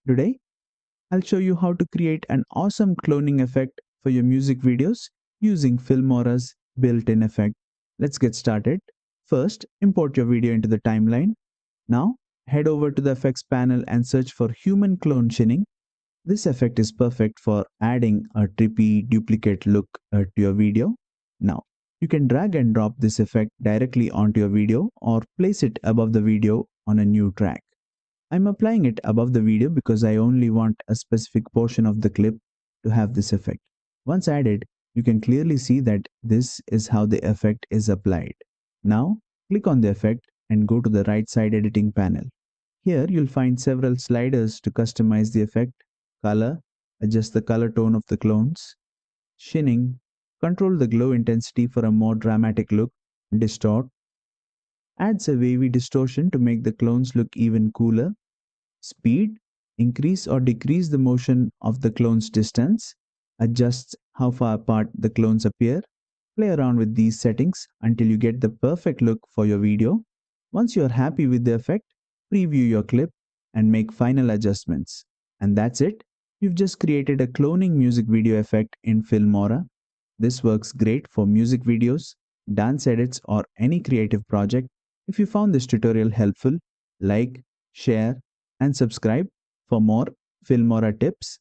Today, I'll show you how to create an awesome cloning effect for your music videos using Filmora's built-in effect. Let's get started. First, import your video into the timeline. Now, head over to the effects panel and search for human clone chinning. This effect is perfect for adding a trippy duplicate look to your video. Now, you can drag and drop this effect directly onto your video or place it above the video on a new track. I'm applying it above the video because I only want a specific portion of the clip to have this effect. Once added, you can clearly see that this is how the effect is applied. Now, click on the effect and go to the right side editing panel. Here you'll find several sliders to customize the effect: color, adjust the color tone of the clones; shinning, control the glow intensity for a more dramatic look; distort, adds a wavy distortion to make the clones look even cooler; speed, increase or decrease the motion of the clone's distance, adjusts how far apart the clones appear. Play around with these settings until you get the perfect look for your video. Once you are happy with the effect, preview your clip and make final adjustments. And that's it. You've just created a cloning music video effect in Filmora. This works great for music videos, dance edits, or any creative project. If you found this tutorial helpful, like, share, and subscribe for more Filmora tips.